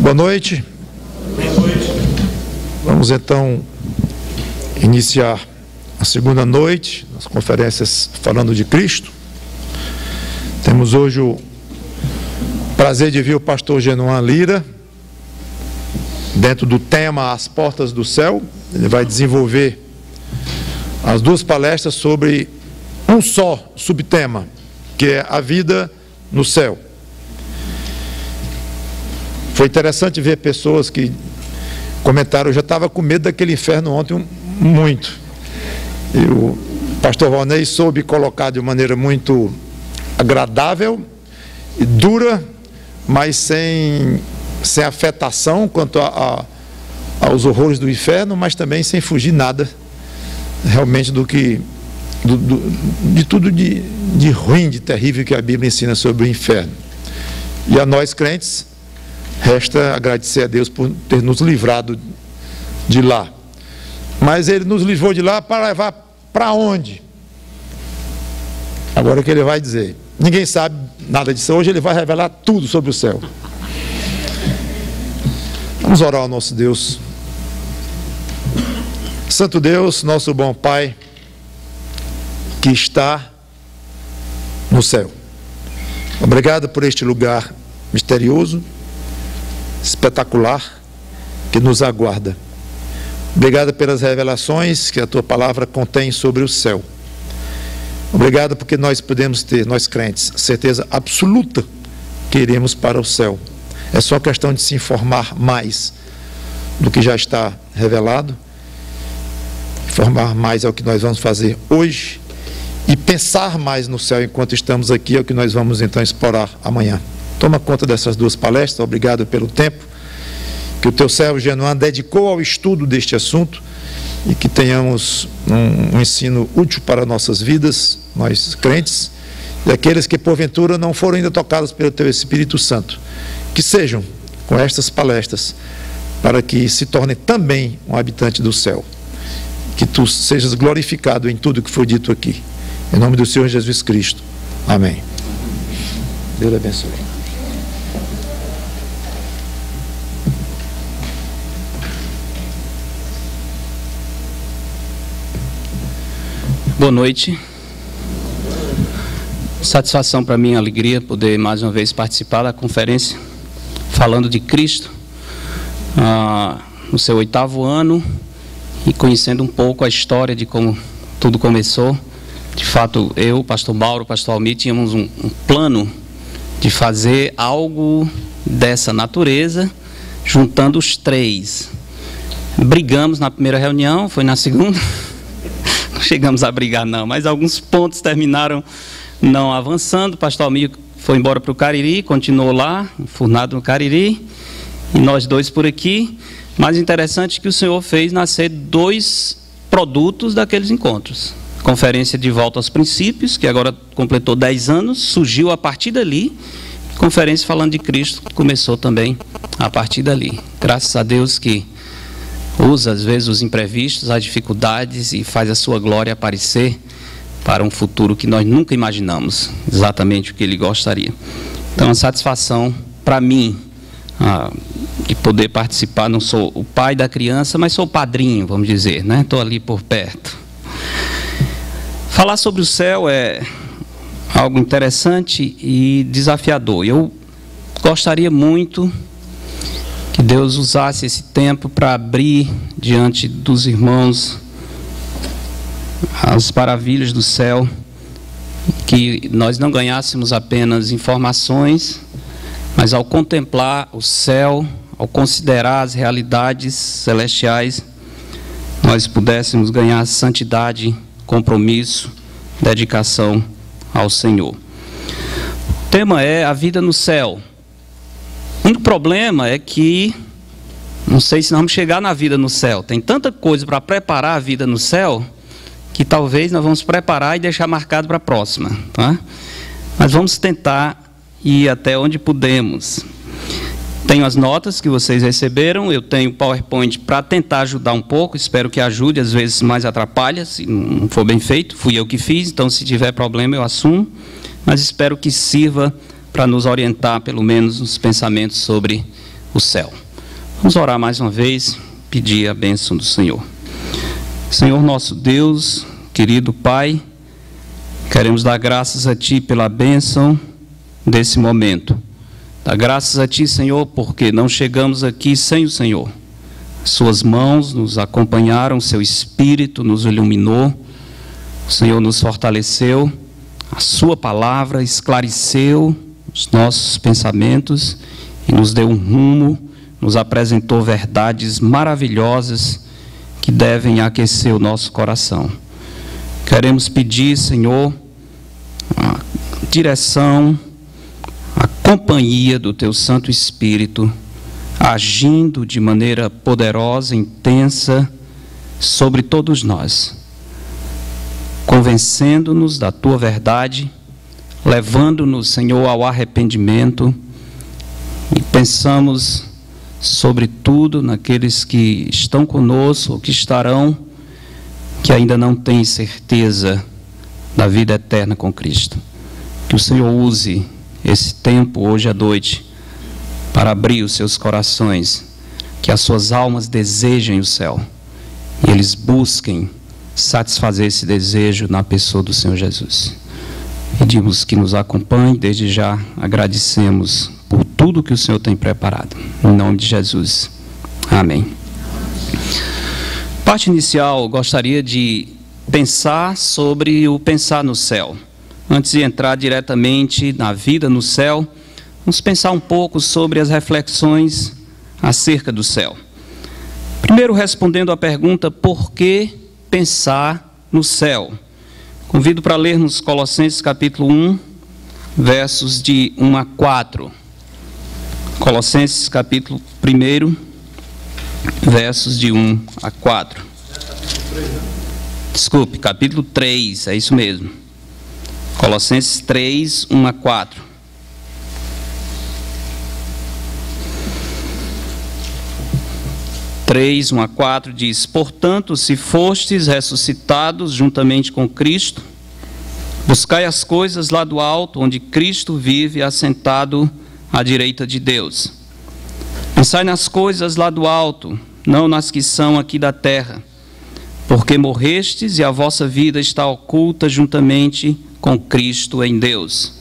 Boa noite. Vamos então iniciar a segunda noite das conferências falando de Cristo. Temos hoje o prazer de ver o pastor Genoan Lira dentro do tema As Portas do Céu. Ele vai desenvolver as duas palestras sobre um só subtema, que é a vida no céu. Foi interessante ver pessoas que comentaram: eu já estava com medo daquele inferno ontem muito. E o pastor Valnei soube colocar de maneira muito agradável e dura, mas sem afetação quanto aos horrores do inferno, mas também sem fugir nada realmente de tudo de ruim, de terrível que a Bíblia ensina sobre o inferno. E a nós crentes resta agradecer a Deus por ter nos livrado de lá. Mas Ele nos livrou de lá para levar para onde? Agora que Ele vai dizer. Ninguém sabe nada disso. Hoje Ele vai revelar tudo sobre o céu. Vamos orar ao nosso Deus. Santo Deus, nosso bom Pai, que está no céu. Obrigado por este lugar misterioso, espetacular, que nos aguarda. Obrigado pelas revelações que a Tua Palavra contém sobre o céu. Obrigado porque nós podemos ter, nós crentes, certeza absoluta que iremos para o céu. É só questão de se informar mais do que já está revelado. Informar mais é o que nós vamos fazer hoje. E pensar mais no céu enquanto estamos aqui é o que nós vamos então explorar amanhã. Toma conta dessas duas palestras. Obrigado pelo tempo que o teu servo Genoan dedicou ao estudo deste assunto e que tenhamos um ensino útil para nossas vidas, nós crentes, e aqueles que porventura não foram ainda tocados pelo teu Espírito Santo, que sejam com estas palestras para que se tornem também um habitante do céu, que tu sejas glorificado em tudo que foi dito aqui, em nome do Senhor Jesus Cristo, amém. Deus abençoe. Boa noite. Satisfação para mim, alegria poder mais uma vez participar da conferência falando de Cristo no seu 8º ano e conhecendo um pouco a história de como tudo começou. De fato, eu, pastor Mauro, pastor Almir, tínhamos um plano de fazer algo dessa natureza, juntando os três. Brigamos na primeira reunião, foi na segunda. Não chegamos a brigar não, mas alguns pontos terminaram não avançando. O pastor Almir foi embora para o Cariri, continuou lá, enfurnado no Cariri, e nós dois por aqui. Mas interessante que o Senhor fez nascer 2 produtos daqueles encontros. Conferência de Volta aos Princípios, que agora completou 10 anos, surgiu a partir dali. Conferência falando de Cristo começou também a partir dali. Graças a Deus que usa às vezes os imprevistos, as dificuldades e faz a sua glória aparecer para um futuro que nós nunca imaginamos, exatamente o que Ele gostaria. Então, a satisfação para mim de poder participar. Não sou o pai da criança, mas sou o padrinho, vamos dizer, né? Estou ali por perto. Falar sobre o céu é algo interessante e desafiador. Eu gostaria muito que Deus usasse esse tempo para abrir diante dos irmãos as maravilhas do céu, que nós não ganhássemos apenas informações, mas ao contemplar o céu, ao considerar as realidades celestiais, nós pudéssemos ganhar santidade, compromisso, dedicação ao Senhor. O tema é a vida no céu. O único problema é que não sei se nós vamos chegar na vida no céu. Tem tanta coisa para preparar a vida no céu que talvez nós vamos preparar e deixar marcado para a próxima, tá? Mas vamos tentar ir até onde podemos. Tenho as notas que vocês receberam, eu tenho o PowerPoint para tentar ajudar um pouco, espero que ajude, às vezes mais atrapalha, se não for bem feito, fui eu que fiz, então se tiver problema eu assumo, mas espero que sirva para nos orientar, pelo menos, nos pensamentos sobre o céu. Vamos orar mais uma vez, pedir a bênção do Senhor. Senhor nosso Deus, querido Pai, queremos dar graças a Ti pela bênção desse momento. Dar graças a Ti, Senhor, porque não chegamos aqui sem o Senhor. Suas mãos nos acompanharam, Seu Espírito nos iluminou, o Senhor nos fortaleceu, a Sua palavra esclareceu os nossos pensamentos e nos deu um rumo, nos apresentou verdades maravilhosas que devem aquecer o nosso coração. Queremos pedir, Senhor, a direção, a companhia do Teu Santo Espírito, agindo de maneira poderosa, intensa, sobre todos nós, convencendo-nos da Tua verdade, levando-nos, Senhor, ao arrependimento, e pensamos sobretudo naqueles que estão conosco, ou que estarão, que ainda não têm certeza da vida eterna com Cristo. Que o Senhor use esse tempo hoje à noite para abrir os seus corações, que as suas almas desejem o céu e eles busquem satisfazer esse desejo na pessoa do Senhor Jesus. Pedimos que nos acompanhe, desde já agradecemos por tudo que o Senhor tem preparado. Em nome de Jesus. Amém. Parte inicial, gostaria de pensar sobre o pensar no céu. Antes de entrar diretamente na vida no céu, vamos pensar um pouco sobre as reflexões acerca do céu. Primeiro, respondendo à pergunta, por que pensar no céu? Convido para lermos Colossenses capítulo 1, versos de 1 a 4. Colossenses capítulo 1, versos de 1 a 4. Desculpe, capítulo 3, é isso mesmo. Colossenses 3, 1 a 4. Três, 1 a 4 diz: portanto, se fostes ressuscitados juntamente com Cristo, buscai as coisas lá do alto, onde Cristo vive assentado à direita de Deus. Pensai nas coisas lá do alto, não nas que são aqui da terra, porque morrestes e a vossa vida está oculta juntamente com Cristo em Deus.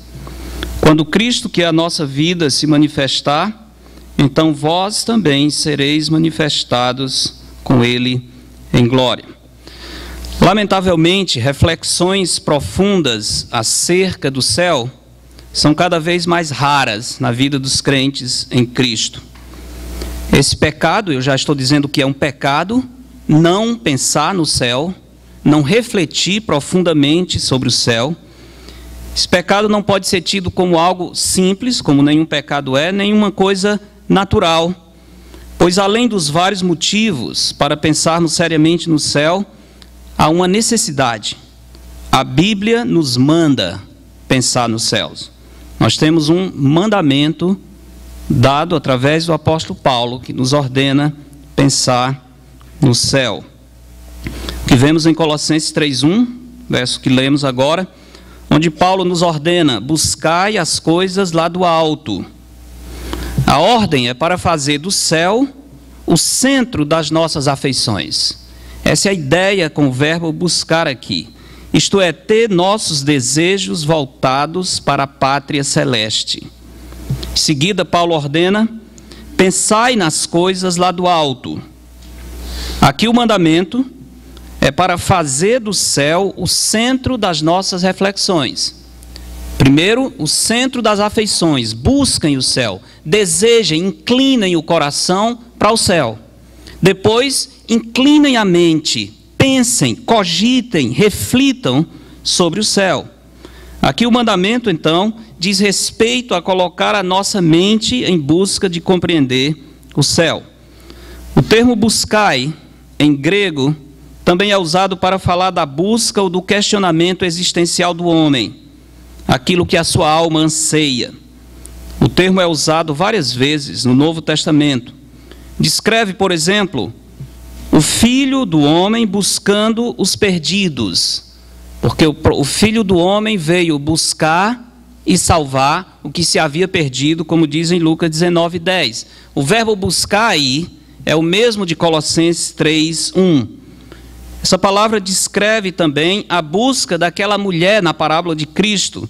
Quando Cristo, que é a nossa vida, se manifestar, então vós também sereis manifestados com Ele em glória. Lamentavelmente, reflexões profundas acerca do céu são cada vez mais raras na vida dos crentes em Cristo. Esse pecado, eu já estou dizendo que é um pecado, não pensar no céu, não refletir profundamente sobre o céu. Esse pecado não pode ser tido como algo simples, como nenhum pecado é, nenhuma coisa natural, pois além dos vários motivos para pensarmos seriamente no céu, há uma necessidade. A Bíblia nos manda pensar nos céus. Nós temos um mandamento dado através do apóstolo Paulo, que nos ordena pensar no céu. O que vemos em Colossenses 3:1, verso que lemos agora, onde Paulo nos ordena: buscai as coisas lá do alto. A ordem é para fazer do céu o centro das nossas afeições. Essa é a ideia com o verbo buscar aqui. Isto é, ter nossos desejos voltados para a pátria celeste. Em seguida, Paulo ordena: pensai nas coisas lá do alto. Aqui o mandamento é para fazer do céu o centro das nossas reflexões. Primeiro, o centro das afeições. Busquem o céu, desejem, inclinem o coração para o céu. Depois, inclinem a mente, pensem, cogitem, reflitam sobre o céu. Aqui o mandamento, então, diz respeito a colocar a nossa mente em busca de compreender o céu. O termo buscai, em grego, também é usado para falar da busca ou do questionamento existencial do homem, aquilo que a sua alma anseia. O termo é usado várias vezes no Novo Testamento. Descreve, por exemplo, o filho do homem buscando os perdidos, porque o filho do homem veio buscar e salvar o que se havia perdido, como diz em Lucas 19:10. O verbo buscar aí é o mesmo de Colossenses 3:1. Essa palavra descreve também a busca daquela mulher na parábola de Cristo,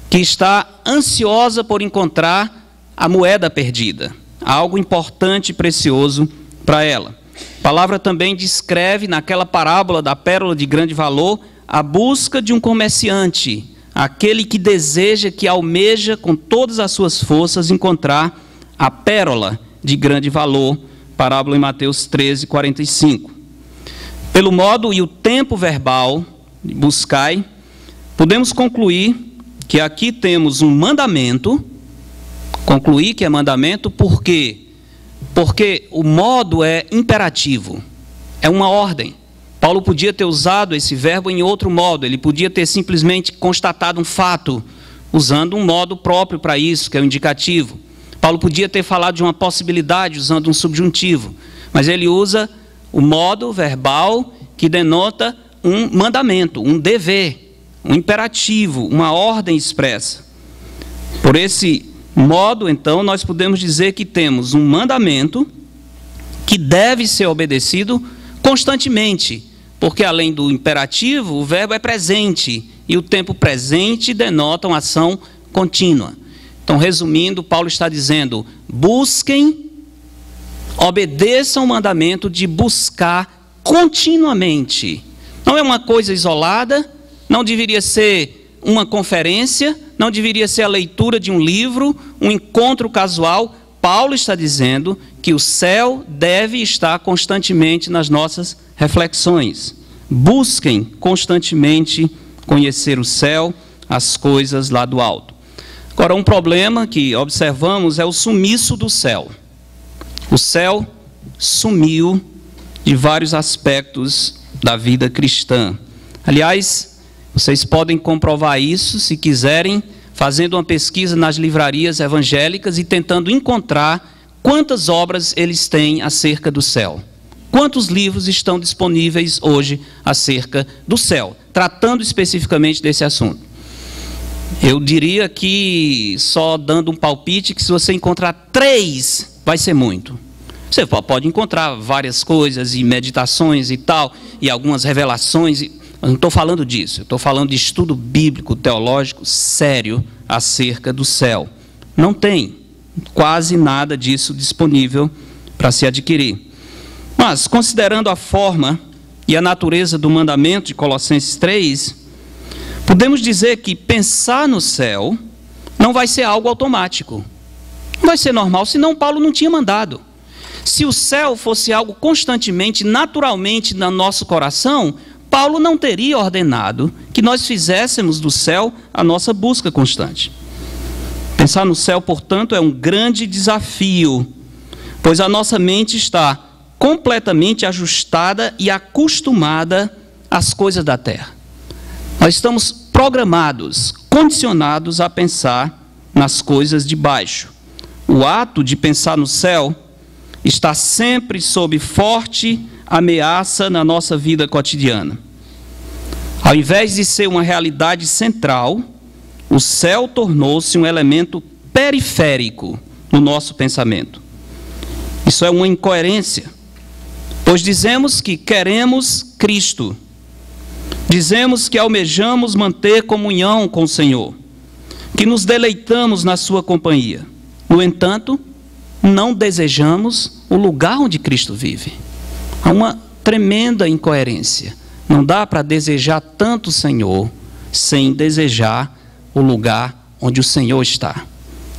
que está ansiosa por encontrar a moeda perdida, algo importante e precioso para ela. A palavra também descreve naquela parábola da pérola de grande valor a busca de um comerciante, aquele que deseja, que almeja com todas as suas forças encontrar a pérola de grande valor, parábola em Mateus 13:45. Pelo modo e o tempo verbal, buscai, podemos concluir que aqui temos um mandamento. Concluir que é mandamento, por quê? Porque o modo é imperativo, é uma ordem. Paulo podia ter usado esse verbo em outro modo, ele podia ter simplesmente constatado um fato, usando um modo próprio para isso, que é o indicativo. Paulo podia ter falado de uma possibilidade, usando um subjuntivo, mas ele usa o modo verbal que denota um mandamento, um dever, um imperativo, uma ordem expressa. Por esse modo, então, nós podemos dizer que temos um mandamento que deve ser obedecido constantemente, porque além do imperativo, o verbo é presente, e o tempo presente denota uma ação contínua. Então, resumindo, Paulo está dizendo: busquem, obedeçam o mandamento de buscar continuamente. Não é uma coisa isolada, não deveria ser uma conferência, não deveria ser a leitura de um livro, um encontro casual. Paulo está dizendo que o céu deve estar constantemente nas nossas reflexões. Busquem constantemente conhecer o céu, as coisas lá do alto. Agora, um problema que observamos é o sumiço do céu. O céu sumiu de vários aspectos da vida cristã. Aliás, vocês podem comprovar isso, se quiserem, fazendo uma pesquisa nas livrarias evangélicas e tentando encontrar quantas obras eles têm acerca do céu. Quantos livros estão disponíveis hoje acerca do céu, tratando especificamente desse assunto? Eu diria que, só dando um palpite, que se você encontrar 3, vai ser muito. Você pode encontrar várias coisas e meditações e tal, e algumas revelações, mas não estou falando disso. Eu estou falando de estudo bíblico, teológico, sério, acerca do céu. Não tem quase nada disso disponível para se adquirir. Mas, considerando a forma e a natureza do mandamento de Colossenses 3, podemos dizer que pensar no céu não vai ser algo automático. Não vai ser normal, senão Paulo não tinha mandado. Se o céu fosse algo constantemente, naturalmente no nosso coração, Paulo não teria ordenado que nós fizéssemos do céu a nossa busca constante. Pensar no céu, portanto, é um grande desafio, pois a nossa mente está completamente ajustada e acostumada às coisas da terra. Nós estamos programados, condicionados a pensar nas coisas de baixo. O ato de pensar no céu está sempre sob forte ameaça na nossa vida cotidiana. Ao invés de ser uma realidade central, o céu tornou-se um elemento periférico no nosso pensamento. Isso é uma incoerência, pois dizemos que queremos Cristo, dizemos que almejamos manter comunhão com o Senhor, que nos deleitamos na sua companhia. No entanto, não desejamos o lugar onde Cristo vive. Há uma tremenda incoerência. Não dá para desejar tanto o Senhor sem desejar o lugar onde o Senhor está.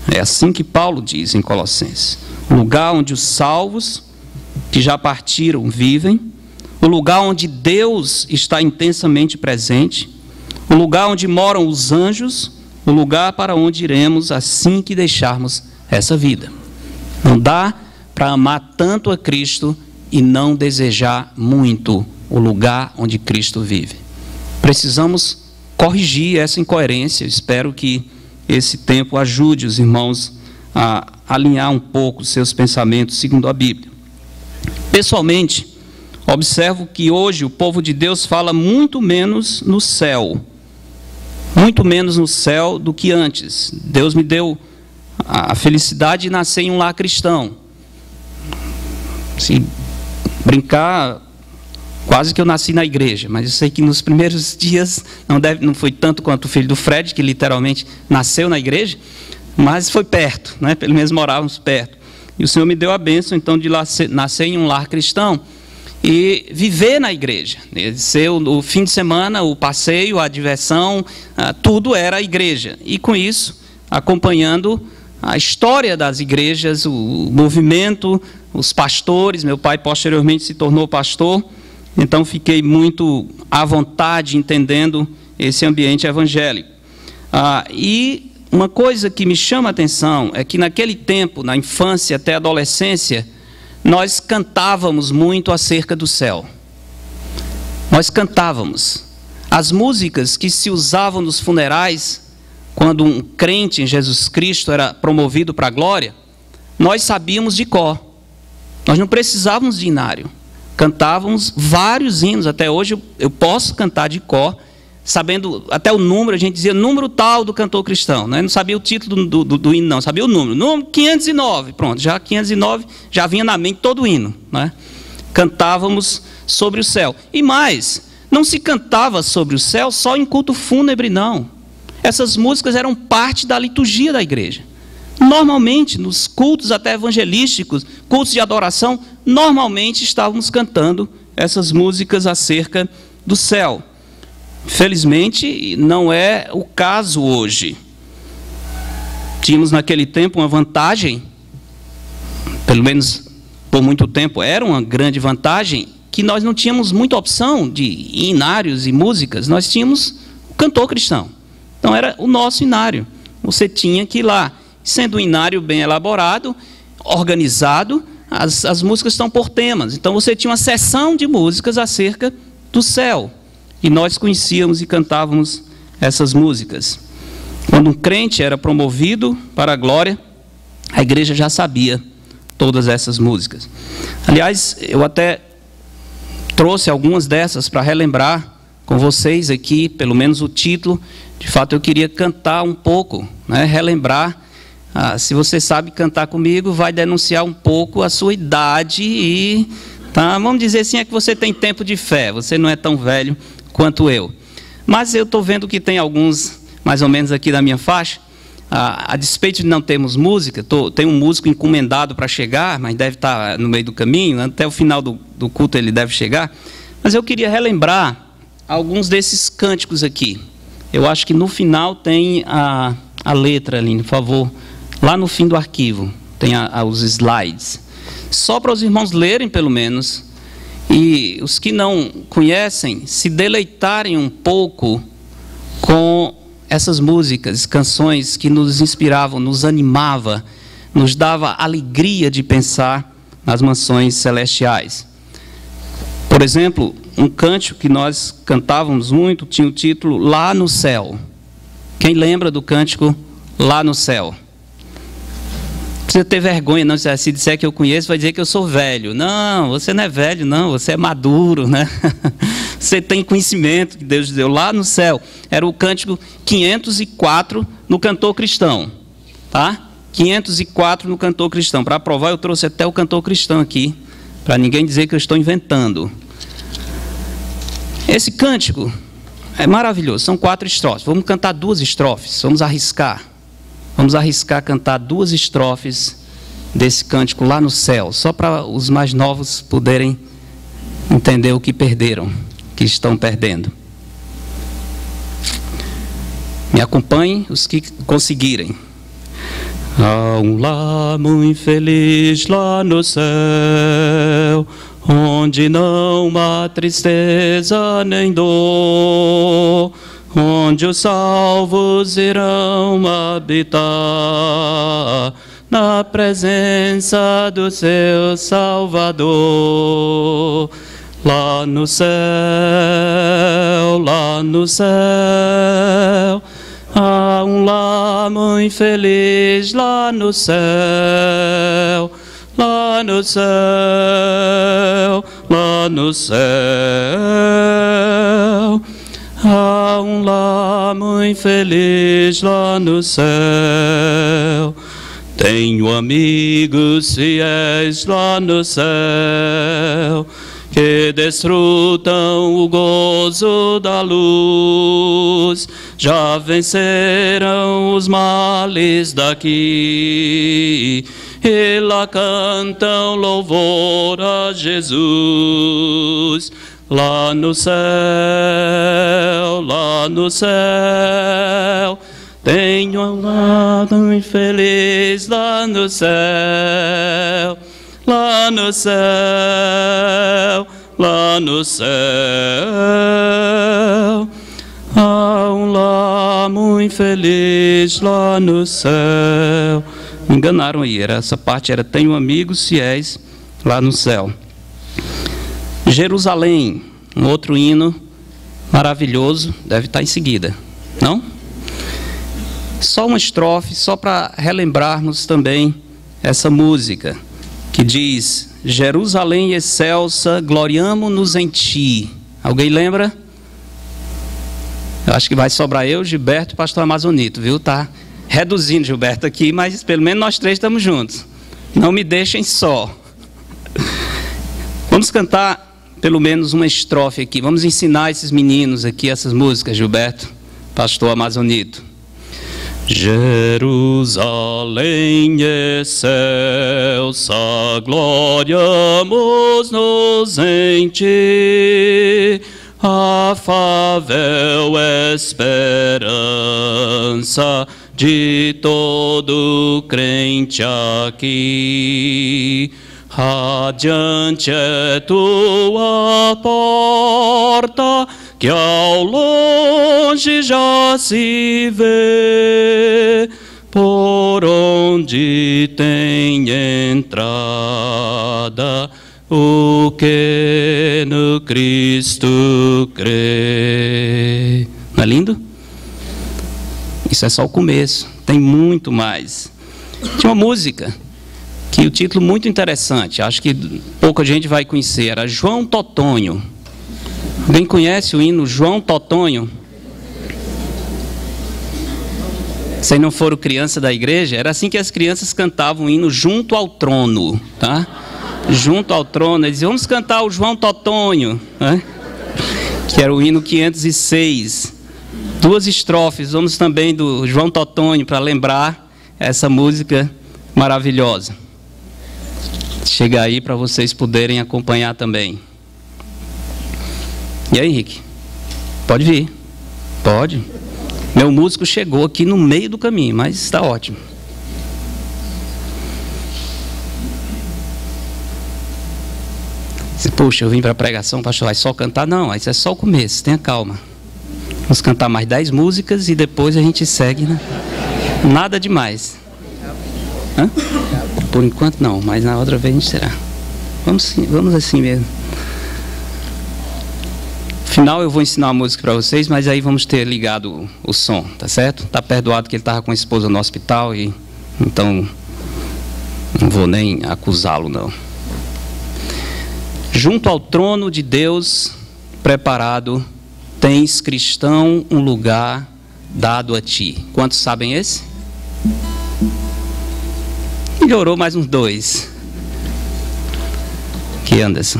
É assim que Paulo diz em Colossenses: o lugar onde os salvos que já partiram vivem, o lugar onde Deus está intensamente presente, o lugar onde moram os anjos, o lugar para onde iremos assim que deixarmos essa vida. Não dá para amar tanto a Cristo e não desejar muito o lugar onde Cristo vive. Precisamos corrigir essa incoerência. Eu espero que esse tempo ajude os irmãos a alinhar um pouco seus pensamentos segundo a Bíblia. Pessoalmente, observo que hoje o povo de Deus fala muito menos no céu. muito menos no céu do que antes. Deus me deu a felicidade de nascer em um lar cristão. Se brincar, quase que eu nasci na igreja, mas eu sei que nos primeiros dias não foi tanto quanto o filho do Fred, que literalmente nasceu na igreja, mas foi perto, né? Pelo menos morávamos perto. E o Senhor me deu a bênção, então, de nascer em um lar cristão e viver na igreja. Ser o fim de semana, o passeio, a diversão, tudo era a igreja. E com isso, acompanhando a história das igrejas, o movimento, os pastores. Meu pai posteriormente se tornou pastor, então fiquei muito à vontade entendendo esse ambiente evangélico. E uma coisa que me chama a atenção é que naquele tempo, na infância até a adolescência, nós cantávamos muito acerca do céu. Nós cantávamos. As músicas que se usavam nos funerais, quando um crente em Jesus Cristo era promovido para a glória, nós sabíamos de cor. Nós não precisávamos de hinário. Cantávamos vários hinos. Até hoje eu posso cantar de cor, sabendo até o número. A gente dizia número tal do cantor cristão, né? Não sabia o título do hino, não. Sabia o número. Número 509. Pronto, já 509 já vinha na mente todo o hino, né? Cantávamos sobre o céu. E mais, não se cantava sobre o céu só em culto fúnebre, não. Essas músicas eram parte da liturgia da igreja. Normalmente, nos cultos até evangelísticos, cultos de adoração, normalmente estávamos cantando essas músicas acerca do céu. Felizmente, não é o caso hoje. Tínhamos naquele tempo uma vantagem, pelo menos por muito tempo era uma grande vantagem, que nós não tínhamos muita opção de hinários e músicas, nós tínhamos o cantor cristão. Então era o nosso hinário. Você tinha que ir lá. Sendo um hinário bem elaborado, organizado, as músicas estão por temas. Então você tinha uma seção de músicas acerca do céu. E nós conhecíamos e cantávamos essas músicas. Quando um crente era promovido para a glória, a igreja já sabia todas essas músicas. Aliás, eu até trouxe algumas dessas para relembrar com vocês aqui, pelo menos o título. De fato, eu queria cantar um pouco, né? Relembrar. Se você sabe cantar comigo, vai denunciar um pouco a sua idade e, tá, vamos dizer assim, é que você tem tempo de fé. Você não é tão velho quanto eu. Mas eu estou vendo que tem alguns, mais ou menos aqui da minha faixa. A despeito de não termos música, tem um músico encomendado para chegar, mas deve estar no meio do caminho, até o final do culto ele deve chegar. Mas eu queria relembrar alguns desses cânticos aqui. Eu acho que no final tem a letra ali, por favor. Lá no fim do arquivo tem os slides. Só para os irmãos lerem, pelo menos. E os que não conhecem, se deleitarem um pouco com essas músicas, canções que nos inspiravam, nos animava, nos dava alegria de pensar nas mansões celestiais. Por exemplo, um cântico que nós cantávamos muito tinha o título Lá no Céu. Quem lembra do cântico Lá no Céu? Não precisa ter vergonha, não. Se disser que eu conheço, vai dizer que eu sou velho. Não, você não é velho, não. Você é maduro, né? Você tem conhecimento que Deus deu. Lá no céu. Era o cântico 504 no Cantor Cristão. Tá? 504 no Cantor Cristão. Para provar, eu trouxe até o Cantor Cristão aqui, para ninguém dizer que eu estou inventando. Esse cântico é maravilhoso. São 4 estrofes. Vamos cantar 2 estrofes. Vamos arriscar. Vamos arriscar cantar 2 estrofes desse cântico Lá no Céu. Só para os mais novos poderem entender o que perderam, que estão perdendo. Me acompanhem os que conseguirem. Há um lar muito feliz lá no céu, onde não há tristeza nem dor, onde os salvos irão habitar na presença do seu Salvador. Lá no céu, há um lar muito feliz lá no céu. Lá no céu, lá no céu, há um lar muito infeliz lá no céu. Tenho amigos fiéis lá no céu, que desfrutam o gozo da luz, já venceram os males daqui, e lá cantam louvor a Jesus. Lá no céu, tenho um lado infeliz lá no céu. Lá no céu, há um lar muito feliz lá no céu. Me enganaram aí, essa parte era tenho amigos fiéis lá no céu. Jerusalém, um outro hino maravilhoso, deve estar em seguida, não? Só uma estrofe, só para relembrarmos também essa música, que diz: Jerusalém excelsa, gloriamo-nos em ti. Alguém lembra? Eu acho que vai sobrar eu, Gilberto e o pastor Amazonito, viu? Tá reduzindo Gilberto aqui, mas pelo menos nós três estamos juntos. Não me deixem só. Vamos cantar pelo menos uma estrofe aqui. Vamos ensinar esses meninos aqui essas músicas, Gilberto, pastor Amazonito. Jerusalém excelsa, gloriamo-nos em ti, afável esperança de todo crente aqui. Radiante é tua porta, que ao longe já se vê, por onde tem entrada o que no Cristo crê. Não é lindo? Isso é só o começo, tem muito mais. Tinha uma música que o título muito interessante, acho que pouca gente vai conhecer, era João Totonho. Alguém conhece o hino João Totonho? Se não foram criança da igreja, era assim que as crianças cantavam o hino junto ao trono, tá? Junto ao trono, eles diziam, vamos cantar o João Totonho, né? Que era o hino 506. 2 estrofes, vamos também do João Totonho, para lembrar essa música maravilhosa. Chega aí para vocês poderem acompanhar também. E aí, Henrique? Pode vir. Pode. Meu músico chegou aqui no meio do caminho, mas está ótimo. Puxa, eu vim para a pregação, pastor, vai só cantar? Não, isso é só o começo, tenha calma. Vamos cantar mais 10 músicas e depois a gente segue, né? Nada demais. Hã? Por enquanto não, mas na outra vez a gente será. Vamos assim mesmo. No final eu vou ensinar uma música para vocês, mas aí vamos ter ligado o som, tá certo? Tá perdoado que ele estava com a esposa no hospital e então não vou nem acusá-lo não. Junto ao trono de Deus preparado, tens, cristão, um lugar dado a ti. Quantos sabem esse? Melhorou mais uns 2. Aqui, Anderson.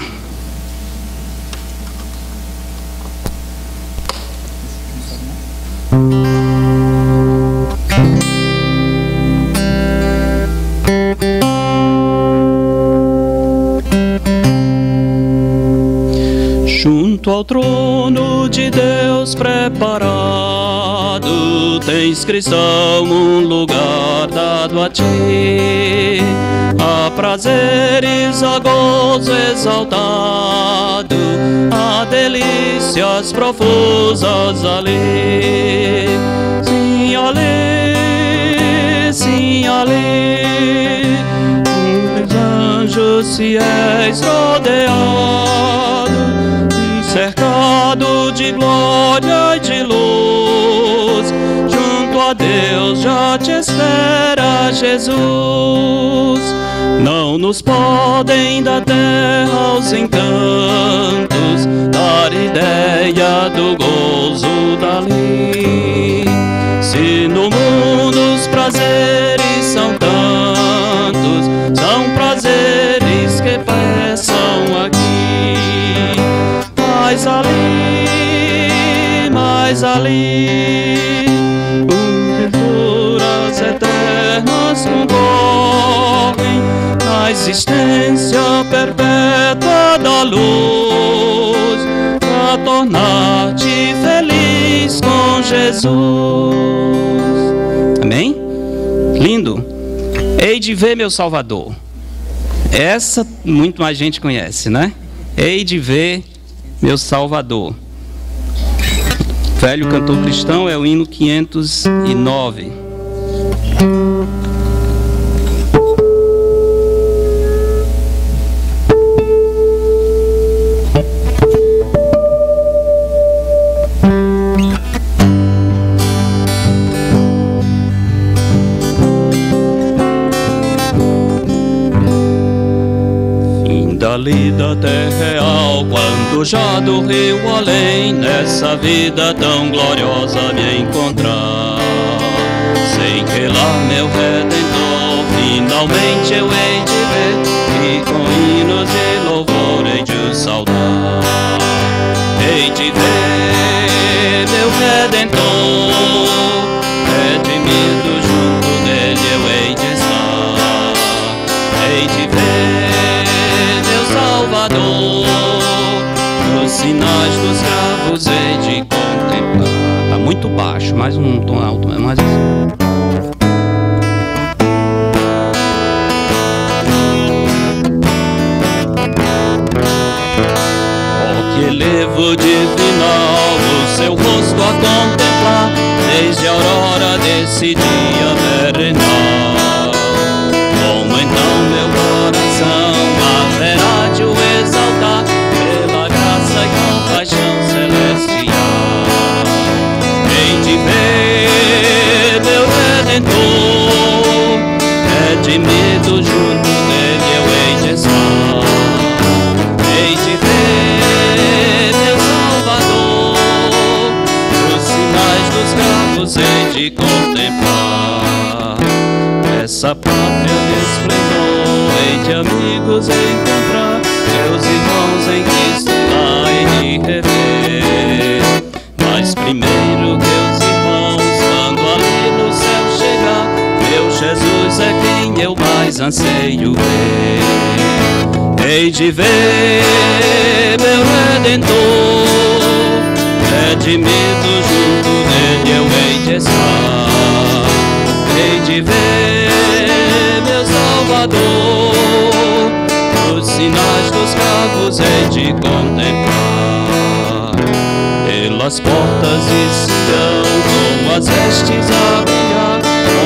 Junto ao trono de Deus preparado, tens, cristão, um lugar dado a ti. A prazeres, a gozo exaltado, a delícias profusas ali. Sim, ali, sim, ali, os anjos fiéis rodeados, cercado de glória e de luz, junto a Deus já te espera Jesus. Não nos podem da terra os encantos dar ideia do gozo dali. No mundo os prazeres são tantos, são prazeres que passam aqui, mas ali, virtudes eternas concorrem na existência perpétua da luz, para tornar-te feliz com Jesus. Amém? Lindo. Hei de ver meu Salvador. Essa muito mais gente conhece, né? Hei de ver meu Salvador. Velho cantor cristão é o hino 509. Dali da terra real, quando já do rio além, nessa vida tão gloriosa me encontrar. Sei que lá meu Redentor finalmente eu hei de ver, e com hinos e louvor hei de o saudar. Hei de ver meu Redentor, redimido junto dele eu hei de estar. Hei de ver Salvador, os sinais dos cravos hei de contemplar. Tá muito baixo, mais um tom alto, mais assim. Oh, que elevo divinal, o seu rosto a contemplar, desde a aurora desse dia perenal. Como então meu coração haverá de o exaltar pela graça e compaixão celestial. Hei de ver meu Redentor, redimido junto dele eu hei de estar. Hei de ver meu Salvador, os sinais dos cravos hei de contemplar. Essa pátria de esplendor hei de amigos encontrar, meus irmãos em Cristo lá hei de rever. Mas primeiro que os irmãos, quando ali no céu chegar, meu Jesus é quem eu mais anseio ver. Hei de ver meu Redentor, redimido junto dele eu hei de estar. Hei de ver meu Salvador, os sinais dos cravos hei de contemplar. Pelas portas de Sião, com as vestes a brilhar,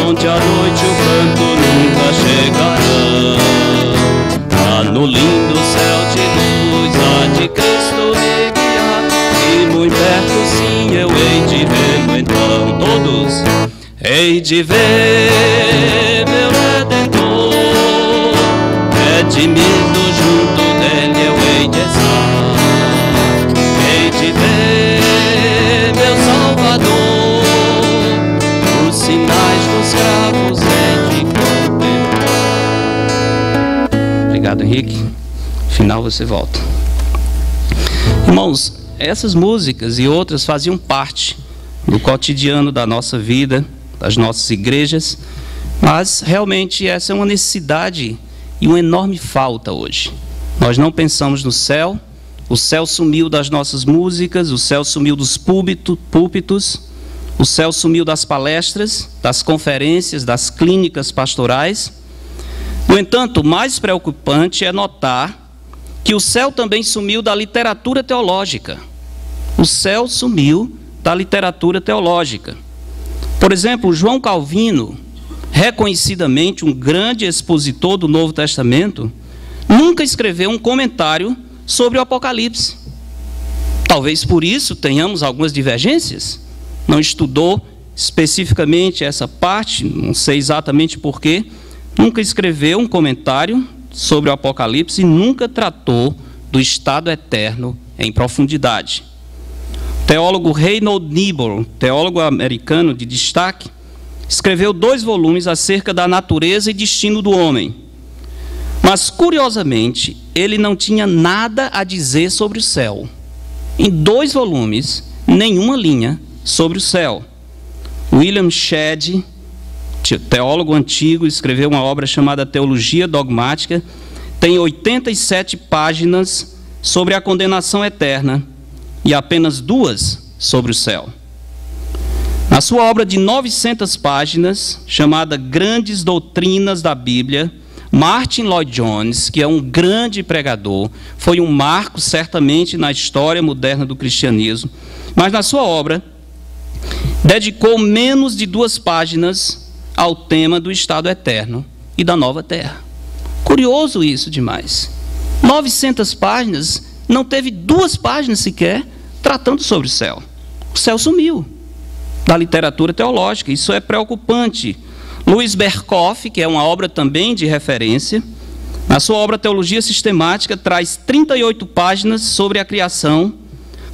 onde à noite o canto nunca chegará. Lá no lindo céu de luz, há de Cristo me guiar, e muito perto sim eu hei de vê-lo então. Todos hei de ver meu Redentor, redimido junto dele eu hei de estar. Hei de ver meu Salvador, os sinais dos cravos hei de contemplar. Obrigado, Henrique. No final você volta. Irmãos, essas músicas e outras faziam parte do cotidiano da nossa vida, das nossas igrejas, mas realmente essa é uma necessidade e uma enorme falta hoje. Nós não pensamos no céu, o céu sumiu das nossas músicas, o céu sumiu dos púlpitos, o céu sumiu das palestras, das conferências, das clínicas pastorais. No entanto, o mais preocupante é notar que o céu também sumiu da literatura teológica. O céu sumiu da literatura teológica. Por exemplo, João Calvino, reconhecidamente um grande expositor do Novo Testamento, nunca escreveu um comentário sobre o Apocalipse. Talvez por isso tenhamos algumas divergências. Não estudou especificamente essa parte, não sei exatamente porquê, nunca escreveu um comentário sobre o Apocalipse e nunca tratou do estado eterno em profundidade. O teólogo Reinhold Niebuhr, teólogo americano de destaque, escreveu 2 volumes acerca da natureza e destino do homem. Mas, curiosamente, ele não tinha nada a dizer sobre o céu. Em 2 volumes, nenhuma linha sobre o céu. William Shedd, teólogo antigo, escreveu uma obra chamada Teologia Dogmática, tem 87 páginas sobre a condenação eterna e apenas 2 sobre o céu. Na sua obra de 900 páginas, chamada Grandes Doutrinas da Bíblia, Martin Lloyd-Jones, que é um grande pregador, foi um marco certamente na história moderna do cristianismo, mas na sua obra dedicou menos de 2 páginas ao tema do estado eterno e da nova terra. Curioso isso demais. 900 páginas, não teve 2 páginas sequer tratando sobre o céu. O céu sumiu da literatura teológica, isso é preocupante. Louis Berkhoff, que é uma obra também de referência, na sua obra Teologia Sistemática, traz 38 páginas sobre a criação,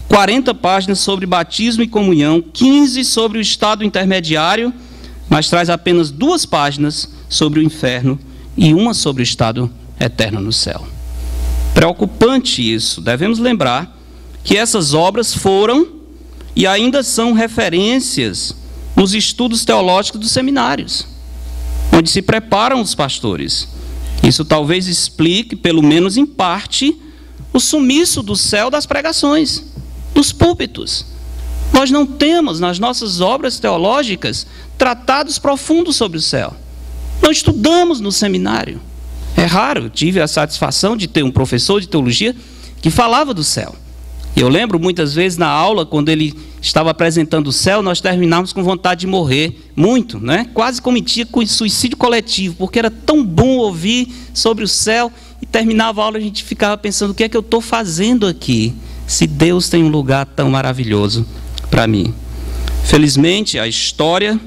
40 páginas sobre batismo e comunhão, 15 sobre o estado intermediário, mas traz apenas 2 páginas sobre o inferno e 1 sobre o estado eterno no céu. Preocupante isso. Devemos lembrar que essas obras foram e ainda são referências nos estudos teológicos dos seminários, onde se preparam os pastores. Isso talvez explique, pelo menos em parte, o sumiço do céu das pregações, dos púlpitos. Nós não temos nas nossas obras teológicas tratados profundos sobre o céu. Não estudamos no seminário. É raro, tive a satisfação de ter um professor de teologia que falava do céu. Eu lembro muitas vezes na aula, quando ele estava apresentando o céu, nós terminávamos com vontade de morrer, muito, né? Quase cometia com suicídio coletivo, porque era tão bom ouvir sobre o céu, e terminava a aula, a gente ficava pensando, o que é que eu estou fazendo aqui, se Deus tem um lugar tão maravilhoso para mim. Felizmente, a história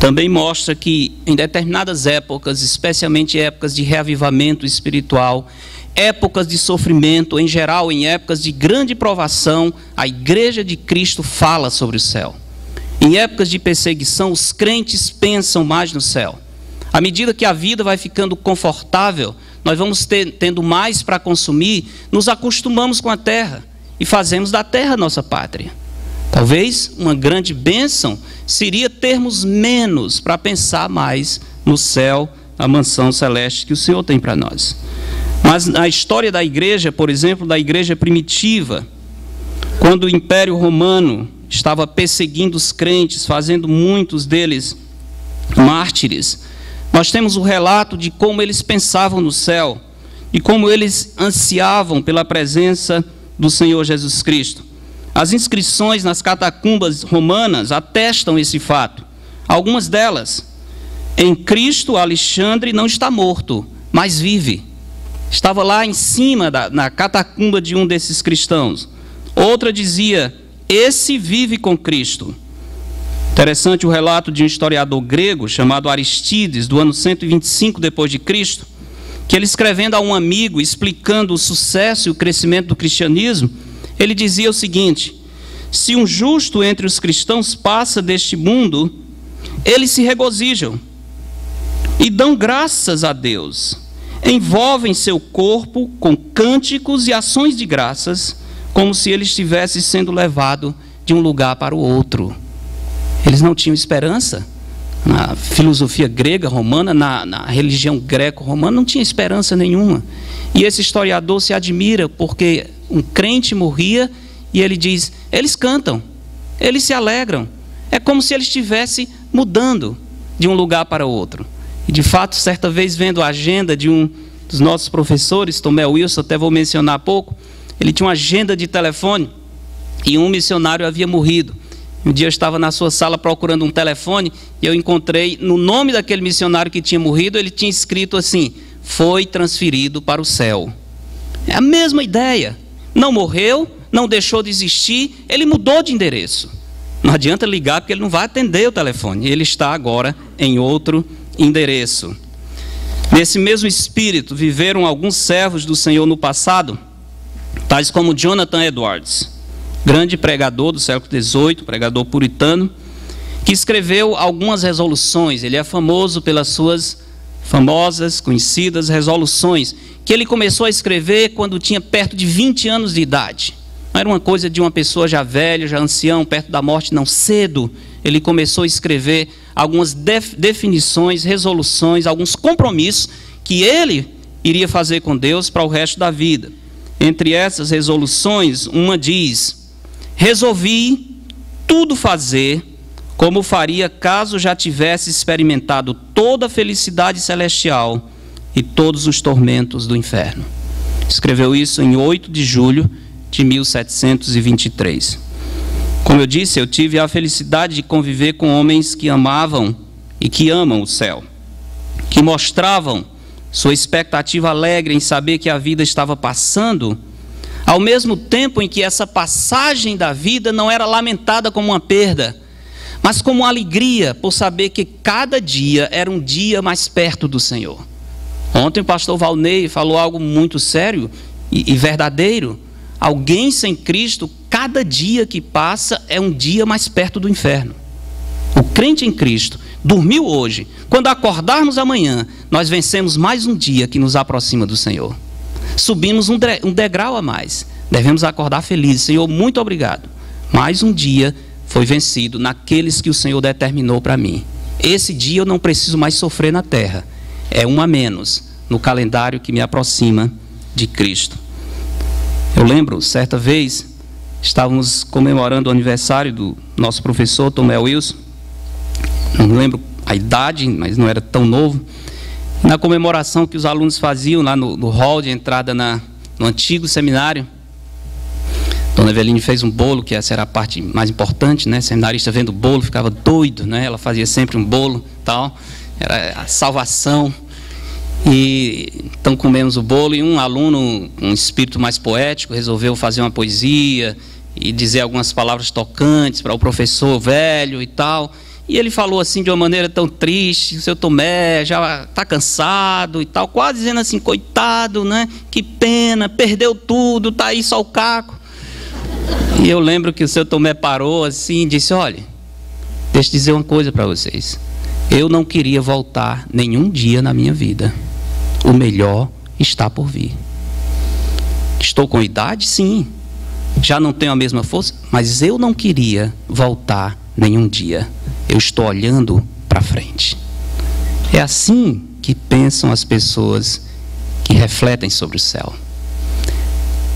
também mostra que em determinadas épocas, especialmente épocas de reavivamento espiritual, épocas de sofrimento, em geral, em épocas de grande provação, a Igreja de Cristo fala sobre o céu. Em épocas de perseguição, os crentes pensam mais no céu. À medida que a vida vai ficando confortável, nós vamos tendo mais para consumir, nos acostumamos com a terra e fazemos da terra nossa pátria. Talvez uma grande bênção seria termos menos para pensar mais no céu, a mansão celeste que o Senhor tem para nós. Mas na história da igreja, por exemplo, da igreja primitiva, quando o Império Romano estava perseguindo os crentes, fazendo muitos deles mártires, nós temos o relato de como eles pensavam no céu e como eles ansiavam pela presença do Senhor Jesus Cristo. As inscrições nas catacumbas romanas atestam esse fato. Algumas delas: em Cristo, Alexandre não está morto, mas vive. Estava lá em cima, na catacumba de um desses cristãos. Outra dizia: esse vive com Cristo. Interessante o relato de um historiador grego chamado Aristides, do ano 125 depois de Cristo, que ele, escrevendo a um amigo, explicando o sucesso e o crescimento do cristianismo, ele dizia o seguinte: se um justo entre os cristãos passa deste mundo, eles se regozijam e dão graças a Deus, envolvem seu corpo com cânticos e ações de graças, como se ele estivesse sendo levado de um lugar para o outro. Eles não tinham esperança. Na filosofia grega, romana, na religião greco-romana, não tinha esperança nenhuma. E esse historiador se admira porque um crente morria e ele diz: eles cantam, eles se alegram. É como se ele estivesse mudando de um lugar para o outro. E de fato, certa vez, vendo a agenda de um dos nossos professores, Tomé Wilson, até vou mencionar há pouco, ele tinha uma agenda de telefone e um missionário havia morrido. Um dia eu estava na sua sala procurando um telefone e eu encontrei, no nome daquele missionário que tinha morrido, ele tinha escrito assim: foi transferido para o céu. É a mesma ideia. Não morreu, não deixou de existir, ele mudou de endereço. Não adianta ligar porque ele não vai atender o telefone. Ele está agora em outro endereço. Nesse mesmo espírito viveram alguns servos do Senhor no passado, tais como Jonathan Edwards, grande pregador do século XVIII, pregador puritano, que escreveu algumas resoluções. Ele é famoso pelas suas famosas, conhecidas resoluções, que ele começou a escrever quando tinha perto de 20 anos de idade. Não era uma coisa de uma pessoa já velha, já ancião, perto da morte, não. Cedo ele começou a escrever algumas definições, resoluções, alguns compromissos que ele iria fazer com Deus para o resto da vida. Entre essas resoluções, uma diz: resolvi tudo fazer como faria caso já tivesse experimentado toda a felicidade celestial e todos os tormentos do inferno. Escreveu isso em 8 de julho de 1723. Como eu disse, eu tive a felicidade de conviver com homens que amavam e que amam o céu, que mostravam sua expectativa alegre em saber que a vida estava passando, ao mesmo tempo em que essa passagem da vida não era lamentada como uma perda, mas como uma alegria por saber que cada dia era um dia mais perto do Senhor. Ontem o pastor Valnei falou algo muito sério e verdadeiro. Alguém sem Cristo, cada dia que passa é um dia mais perto do inferno. O crente em Cristo dormiu hoje. Quando acordarmos amanhã, nós vencemos mais um dia que nos aproxima do Senhor. Subimos um degrau a mais. Devemos acordar felizes. Senhor, muito obrigado. Mais um dia foi vencido naqueles que o Senhor determinou para mim. Esse dia eu não preciso mais sofrer na terra. É um a menos no calendário que me aproxima de Cristo. Eu lembro, certa vez, estávamos comemorando o aniversário do nosso professor Tomé Wilson. Não lembro a idade, mas não era tão novo. Na comemoração que os alunos faziam lá no hall de entrada no antigo seminário, Dona Eveline fez um bolo, que essa era a parte mais importante, né? Seminarista vendo o bolo ficava doido, né? Ela fazia sempre um bolo, tal. Era a salvação. E então comemos o bolo e um aluno, um espírito mais poético, resolveu fazer uma poesia e dizer algumas palavras tocantes para o professor velho e tal. E ele falou assim de uma maneira tão triste: o seu Tomé já está cansado e tal, quase dizendo assim: coitado, né? Que pena, perdeu tudo, está aí só o caco. E eu lembro que o seu Tomé parou assim e disse: olha, deixa eu dizer uma coisa para vocês. Eu não queria voltar nenhum dia na minha vida. O melhor está por vir. Estou com idade? Sim. Já não tenho a mesma força, mas eu não queria voltar nenhum dia. Eu estou olhando para frente. É assim que pensam as pessoas que refletem sobre o céu.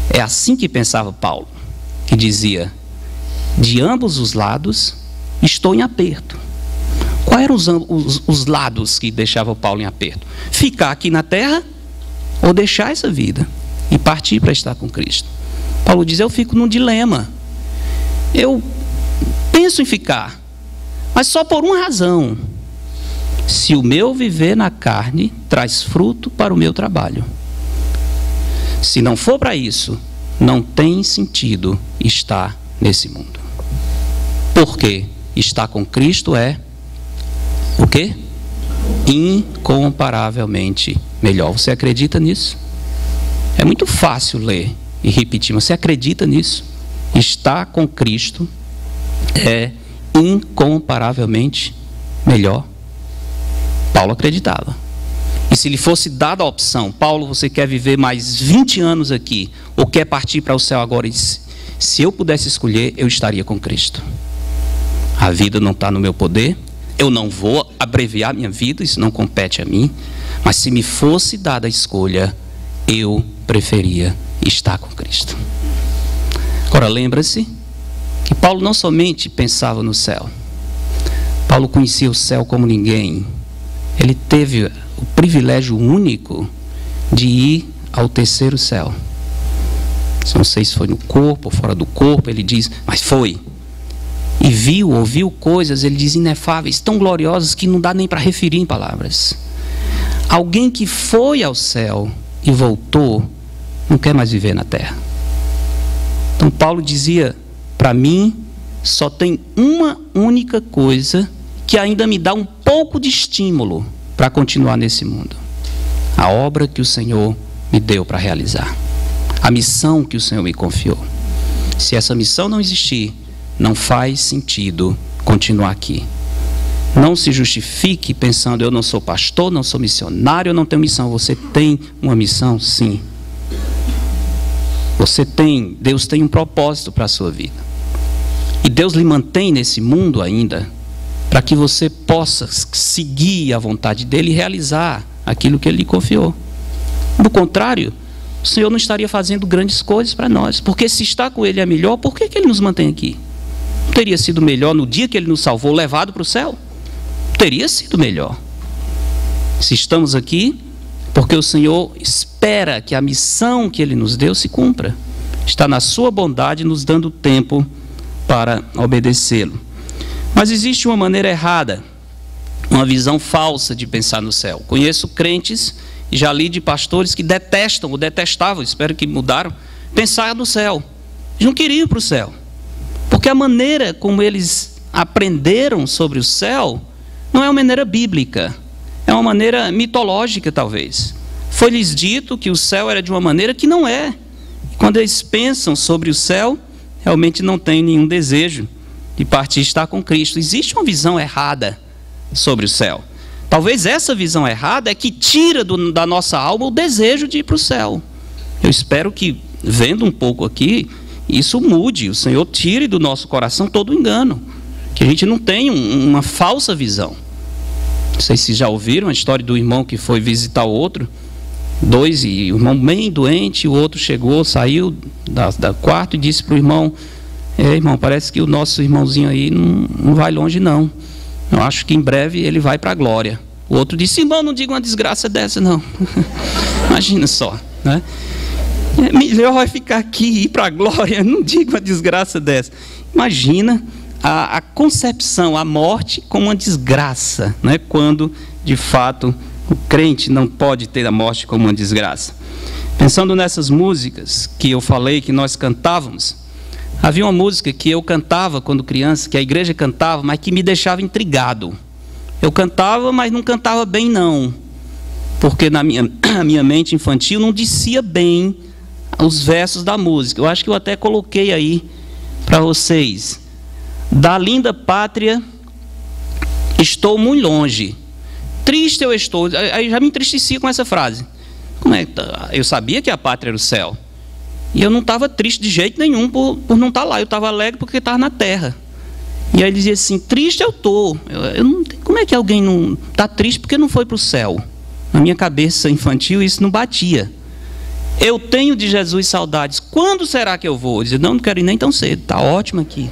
É assim que pensava Paulo, que dizia: de ambos os lados estou em aperto. Quais eram os lados que deixavam Paulo em aperto? Ficar aqui na terra ou deixar essa vida e partir para estar com Cristo. Paulo diz: eu fico num dilema. Eu penso em ficar, mas só por uma razão: se o meu viver na carne traz fruto para o meu trabalho. Se não for para isso, não tem sentido estar nesse mundo. Porque estar com Cristo é o quê? Incomparavelmente melhor. Você acredita nisso? É muito fácil ler e repetir, mas você acredita nisso? Estar com Cristo é incomparavelmente melhor. Paulo acreditava. E se lhe fosse dada a opção: Paulo, você quer viver mais 20 anos aqui ou quer partir para o céu agora? Se eu pudesse escolher, eu estaria com Cristo. A vida não está no meu poder. Eu não vou abreviar minha vida, isso não compete a mim. Mas se me fosse dada a escolha, eu preferia estar com Cristo. Agora, lembra-se que Paulo não somente pensava no céu. Paulo conhecia o céu como ninguém. Ele teve o privilégio único de ir ao terceiro céu. Não sei se foi no corpo ou fora do corpo, ele diz, mas foi. E viu, ouviu coisas, ele diz, inefáveis, tão gloriosas que não dá nem para referir em palavras. Alguém que foi ao céu e voltou, não quer mais viver na terra. Então Paulo dizia, para mim, só tem uma única coisa que ainda me dá um pouco de estímulo para continuar nesse mundo. A obra que o Senhor me deu para realizar. A missão que o Senhor me confiou. Se essa missão não existir, não faz sentido continuar aqui. Não se justifique pensando, eu não sou pastor, não sou missionário, eu não tenho missão. Você tem uma missão, sim. Deus tem um propósito para a sua vida. E Deus lhe mantém nesse mundo ainda, para que você possa seguir a vontade dele e realizar aquilo que ele lhe confiou. Do contrário, o Senhor não estaria fazendo grandes coisas para nós, porque se está com ele é melhor, por que ele nos mantém aqui? Não teria sido melhor no dia que ele nos salvou, levado para o céu? Teria sido melhor. Se estamos aqui, porque o Senhor espera que a missão que ele nos deu se cumpra. Está na sua bondade nos dando tempo para obedecê-lo. Mas existe uma maneira errada, uma visão falsa de pensar no céu. Conheço crentes, e já li de pastores que detestam, ou detestavam, espero que mudaram, pensar no céu. Eles não queriam ir para o céu. Porque a maneira como eles aprenderam sobre o céu não é uma maneira bíblica, é uma maneira mitológica talvez. Foi-lhes dito que o céu era de uma maneira que não é. E quando eles pensam sobre o céu, realmente não têm nenhum desejo de partir e estar com Cristo. Existe uma visão errada sobre o céu. Talvez essa visão errada é que tira da nossa alma o desejo de ir para o céu. Eu espero que, vendo um pouco aqui, isso mude. O Senhor tire do nosso coração todo o engano, que a gente não tenha uma falsa visão. Não sei se já ouviram a história do irmão que foi visitar o outro, dois, e o irmão bem doente, o outro chegou, saiu da quarto e disse para o irmão: irmão, parece que o nosso irmãozinho aí não vai longe não. Eu acho que em breve ele vai para a glória. O outro disse: irmão, não diga uma desgraça dessa não. Imagina só, né? É melhor vai ficar aqui e ir para a glória, não diga uma desgraça dessa. Imagina a concepção, a morte como uma desgraça, né? Quando de fato o crente não pode ter a morte como uma desgraça. Pensando nessas músicas que eu falei, que nós cantávamos, havia uma música que eu cantava quando criança, que a igreja cantava, mas que me deixava intrigado. Eu cantava, mas não cantava bem não, porque na minha mente infantil não descia bem os versos da música. Eu acho que eu até coloquei aí para vocês. Da linda pátria estou muito longe, triste eu estou. Aí já me entristeci com essa frase. Como é? Eu sabia que a pátria era o céu, e eu não estava triste de jeito nenhum por não estar lá. Eu estava alegre porque estava na terra. E aí ele dizia assim: triste eu estou. Como é que alguém não está triste porque não foi para o céu? Na minha cabeça infantil isso não batia. Eu tenho de Jesus saudades. Quando será que eu vou? Eu dizia: não quero ir nem tão cedo, está ótimo aqui.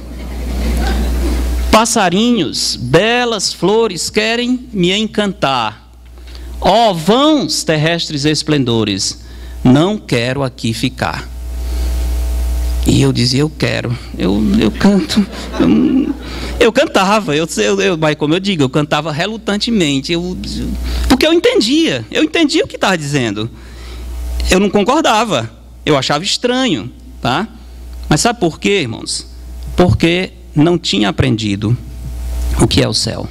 Passarinhos, belas flores querem me encantar. Ó vãos terrestres esplendores, não quero aqui ficar. E eu dizia: eu quero, eu canto. Eu cantava, mas como eu digo, eu cantava relutantemente, porque eu entendia o que estava dizendo. Eu não concordava, eu achava estranho, tá? Mas sabe por quê, irmãos? Porque não tinha aprendido o que é o céu.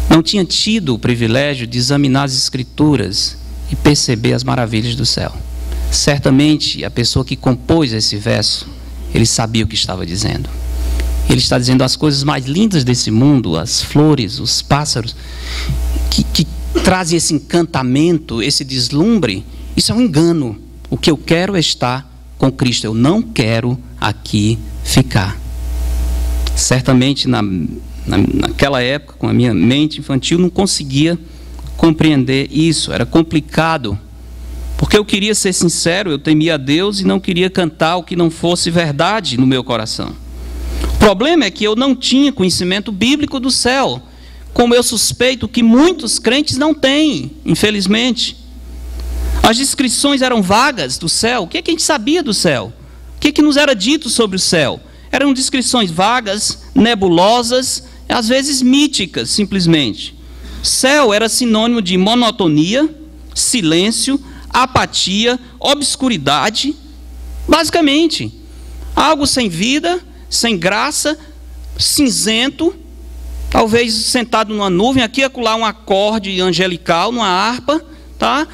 Não tinha tido o privilégio de examinar as Escrituras e perceber as maravilhas do céu. Certamente a pessoa que compôs esse verso, ele sabia o que estava dizendo. Ele está dizendo as coisas mais lindas desse mundo, as flores, os pássaros, que trazem esse encantamento, esse deslumbre. Isso é um engano. O que eu quero é estar com Cristo. Eu não quero aqui ficar. Certamente naquela época, com a minha mente infantil, não conseguia compreender isso. Era complicado, porque eu queria ser sincero, eu temia a Deus e não queria cantar o que não fosse verdade no meu coração. O problema é que eu não tinha conhecimento bíblico do céu, como eu suspeito que muitos crentes não têm, infelizmente. As descrições eram vagas do céu. O que a gente sabia do céu? O que nos era dito sobre o céu? Eram descrições vagas, nebulosas, às vezes míticas, simplesmente. Céu era sinônimo de monotonia, silêncio, apatia, obscuridade, basicamente. Algo sem vida, sem graça, cinzento, talvez sentado numa nuvem, aqui e acolá um acorde angelical, numa harpa, tá?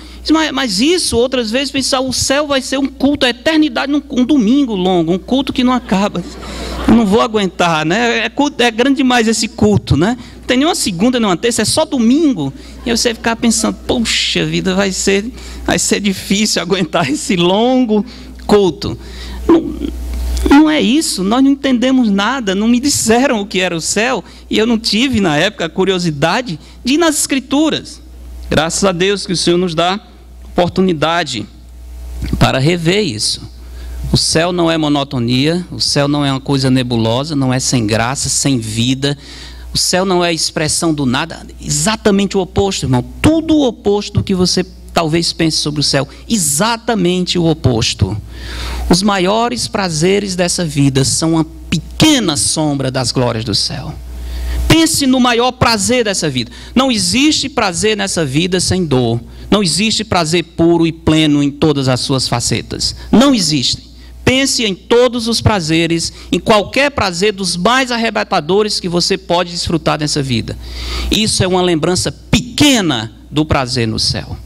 Mas isso, outras vezes, pensar, o céu vai ser um culto, a eternidade, um domingo longo, um culto que não acaba. não vou aguentar, né? É grande demais esse culto, né? Não tem nenhuma segunda, nenhuma terça, é só domingo. E aí você ficar pensando, poxa vida, vai ser difícil aguentar esse longo culto. Não é isso, nós não entendemos nada, não me disseram o que era o céu, e eu não tive na época a curiosidade de ir nas Escrituras. Graças a Deus que o Senhor nos dá oportunidade para rever isso. O céu não é monotonia, o céu não é uma coisa nebulosa, não é sem graça, sem vida. O céu não é expressão do nada, exatamente o oposto, irmão. Tudo o oposto do que você talvez pense sobre o céu, exatamente o oposto. Os maiores prazeres dessa vida são uma pequena sombra das glórias do céu. Pense no maior prazer dessa vida. Não existe prazer nessa vida sem dor. Não existe prazer puro e pleno em todas as suas facetas. Não existe. Pense em todos os prazeres, em qualquer prazer dos mais arrebatadores que você pode desfrutar nessa vida. Isso é uma lembrança pequena do prazer no céu.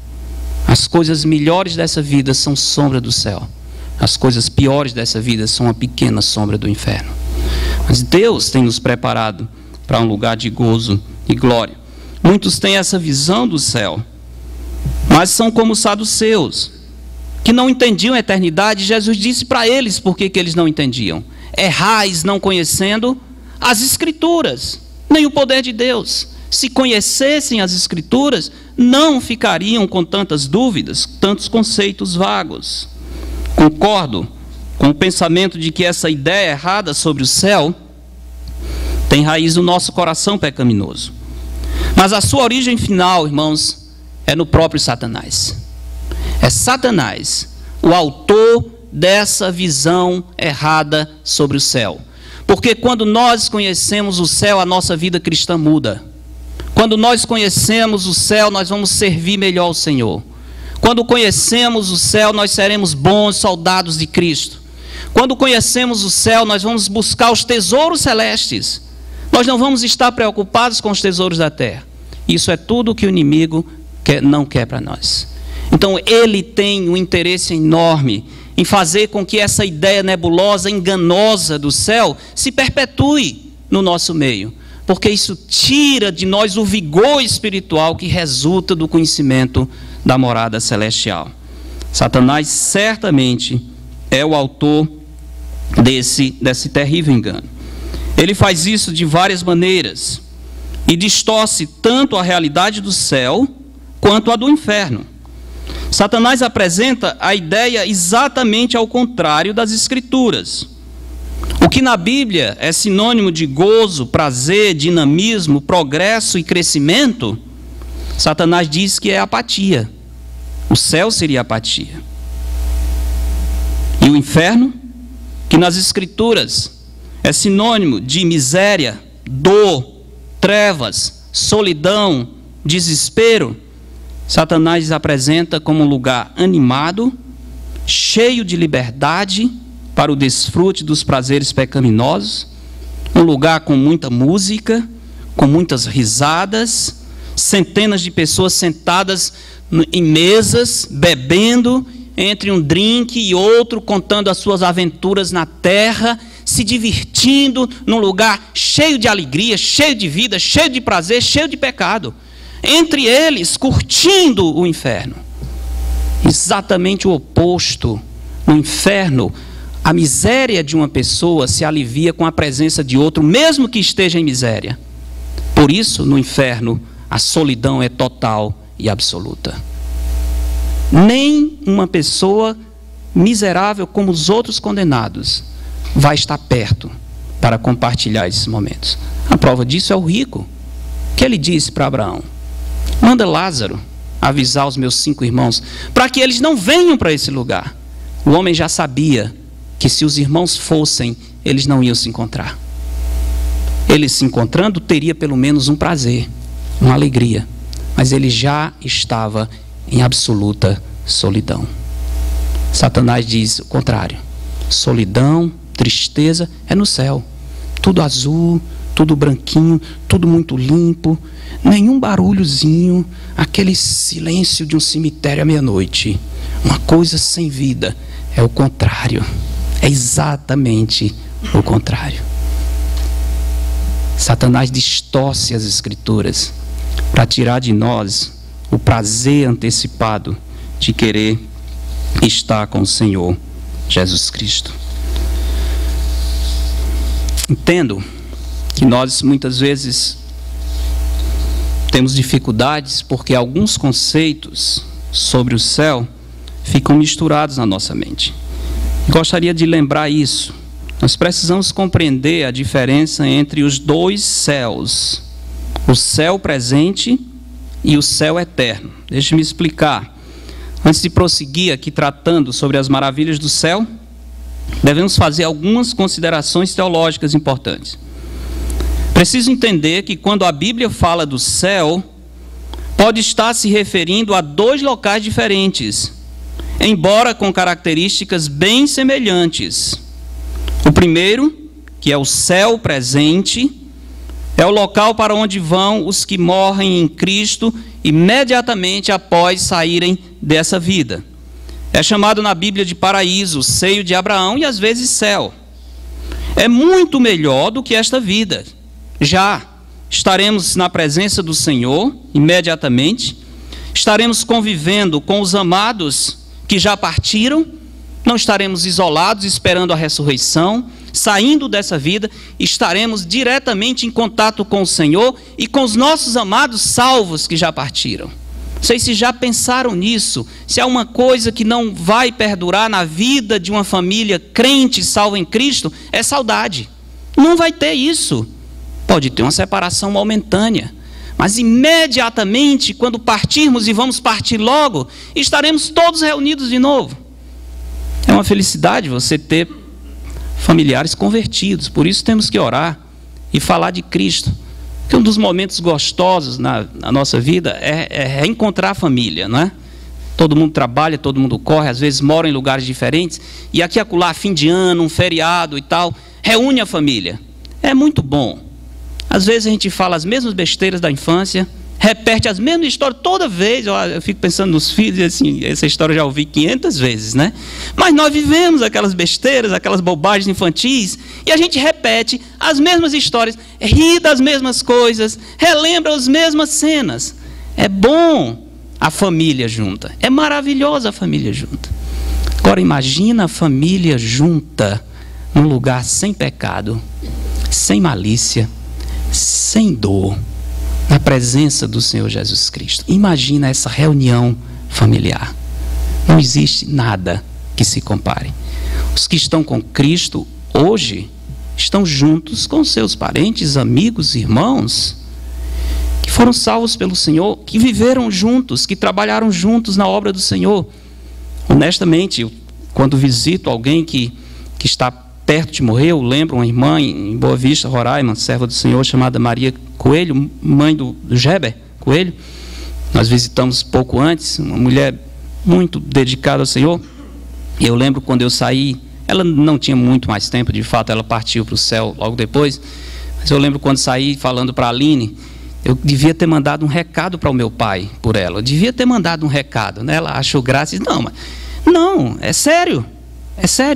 As coisas melhores dessa vida são sombra do céu. As coisas piores dessa vida são uma pequena sombra do inferno. Mas Deus tem nos preparado para um lugar de gozo e glória. Muitos têm essa visão do céu, mas são como os saduceus, que não entendiam a eternidade. Jesus disse para eles por que eles não entendiam. Errais não conhecendo as Escrituras, nem o poder de Deus. Se conhecessem as Escrituras, não ficariam com tantas dúvidas, tantos conceitos vagos. Concordo com o pensamento de que essa ideia errada sobre o céu tem raiz no nosso coração pecaminoso. Mas a sua origem final, irmãos, é no próprio Satanás. É Satanás o autor dessa visão errada sobre o céu. Porque quando nós conhecemos o céu, a nossa vida cristã muda. Quando nós conhecemos o céu, nós vamos servir melhor ao Senhor. Quando conhecemos o céu, nós seremos bons soldados de Cristo. Quando conhecemos o céu, nós vamos buscar os tesouros celestes. Nós não vamos estar preocupados com os tesouros da terra. Isso é tudo que o inimigo não quer para nós. Então ele tem um interesse enorme em fazer com que essa ideia nebulosa, enganosa do céu se perpetue no nosso meio. Porque isso tira de nós o vigor espiritual que resulta do conhecimento da morada celestial. Satanás certamente é o autor desse terrível engano. Ele faz isso de várias maneiras e distorce tanto a realidade do céu quanto a do inferno. Satanás apresenta a ideia exatamente ao contrário das Escrituras. O que na Bíblia é sinônimo de gozo, prazer, dinamismo, progresso e crescimento, Satanás diz que é apatia. O céu seria apatia. E o inferno, que nas Escrituras é sinônimo de miséria, dor, trevas, solidão, desespero, Satanás apresenta como um lugar animado, cheio de liberdade para o desfrute dos prazeres pecaminosos, um lugar com muita música, com muitas risadas, centenas de pessoas sentadas em mesas, bebendo, entre um drink e outro, contando as suas aventuras na terra, se divertindo num lugar cheio de alegria, cheio de vida, cheio de prazer, cheio de pecado. Entre eles, curtindo o inferno. Exatamente o oposto. No inferno, a miséria de uma pessoa se alivia com a presença de outro, mesmo que esteja em miséria. Por isso, no inferno, a solidão é total e absoluta. Nem uma pessoa miserável como os outros condenados vai estar perto para compartilhar esses momentos. A prova disso é o rico, que ele disse para Abraão: manda Lázaro avisar os meus 5 irmãos, para que eles não venham para esse lugar. O homem já sabia que se os irmãos fossem, eles não iam se encontrar. Ele se encontrando teria pelo menos um prazer, uma alegria, mas ele já estava em absoluta solidão. Satanás diz o contrário: solidão, tristeza é no céu, tudo azul, tudo branquinho, tudo muito limpo, nenhum barulhozinho, aquele silêncio de um cemitério à meia-noite, uma coisa sem vida. É o contrário, é exatamente o contrário. Satanás distorce as Escrituras para tirar de nós o prazer antecipado de querer estar com o Senhor Jesus Cristo. Entendo que nós muitas vezes temos dificuldades porque alguns conceitos sobre o céu ficam misturados na nossa mente. Gostaria de lembrar isso. Nós precisamos compreender a diferença entre os dois céus, o céu presente e o céu eterno. Deixe-me explicar. Antes de prosseguir aqui tratando sobre as maravilhas do céu, devemos fazer algumas considerações teológicas importantes. Preciso entender que quando a Bíblia fala do céu, pode estar se referindo a dois locais diferentes, embora com características bem semelhantes. O primeiro, que é o céu presente, é o local para onde vão os que morrem em Cristo imediatamente após saírem dessa vida. É chamado na Bíblia de paraíso, seio de Abraão e às vezes céu. É muito melhor do que esta vida. Já estaremos na presença do Senhor imediatamente, estaremos convivendo com os amados que já partiram, não estaremos isolados esperando a ressurreição, saindo dessa vida, estaremos diretamente em contato com o Senhor e com os nossos amados salvos que já partiram. Não sei se já pensaram nisso, se há uma coisa que não vai perdurar na vida de uma família crente salva em Cristo, é saudade. Não vai ter isso. Pode ter uma separação momentânea, mas imediatamente, quando partirmos, e vamos partir logo, estaremos todos reunidos de novo. É uma felicidade você ter familiares convertidos, por isso temos que orar e falar de Cristo. Porque um dos momentos gostosos na nossa vida é reencontrar a família, não é? Todo mundo trabalha, todo mundo corre, às vezes mora em lugares diferentes, e aqui acolá, fim de ano, um feriado e tal, reúne a família. É muito bom. Às vezes a gente fala as mesmas besteiras da infância, repete as mesmas histórias toda vez. Eu fico pensando nos filhos, assim, essa história eu já ouvi 500 vezes, né? Mas nós vivemos aquelas besteiras, aquelas bobagens infantis, e a gente repete as mesmas histórias, ri das mesmas coisas, relembra as mesmas cenas. É bom a família junta, é maravilhosa a família junta. Agora imagina a família junta num lugar sem pecado, sem malícia, sem dor, na presença do Senhor Jesus Cristo. Imagina essa reunião familiar. Não existe nada que se compare. Os que estão com Cristo hoje estão juntos com seus parentes, amigos, irmãos, que foram salvos pelo Senhor, que viveram juntos, que trabalharam juntos na obra do Senhor. Honestamente, quando visito alguém que está perto de morrer, eu lembro uma irmã em Boa Vista, Roraima, serva do Senhor, chamada Maria Coelho, mãe do Geber Coelho. Nós visitamos pouco antes, uma mulher muito dedicada ao Senhor. Eu lembro quando eu saí, ela não tinha muito mais tempo, de fato ela partiu para o céu logo depois, mas eu lembro quando saí falando para a Aline, eu devia ter mandado um recado para o meu pai por ela, eu devia ter mandado um recado, né? Ela achou graça e disse, não, é sério,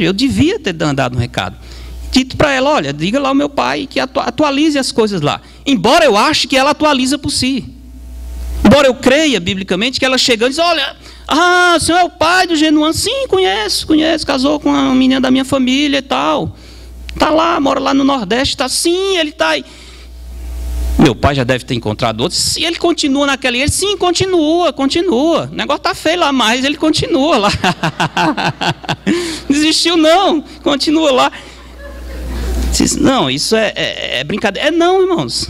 eu devia ter dado um recado. Dito para ela, olha, diga lá ao meu pai que atualize as coisas lá. Embora eu ache que ela atualiza por si. Embora eu creia, biblicamente, que ela chegando e diz, olha, o senhor é o pai do Genuano? Sim, conheço, casou com uma menina da minha família e tal. Está lá, mora lá no Nordeste, tá? Sim, ele está aí. Meu pai já deve ter encontrado outros. E ele continua naquela igreja? Sim, continua. O negócio está feio lá, mas ele continua lá. Desistiu não, continua lá. Não, isso é brincadeira. Não, irmãos.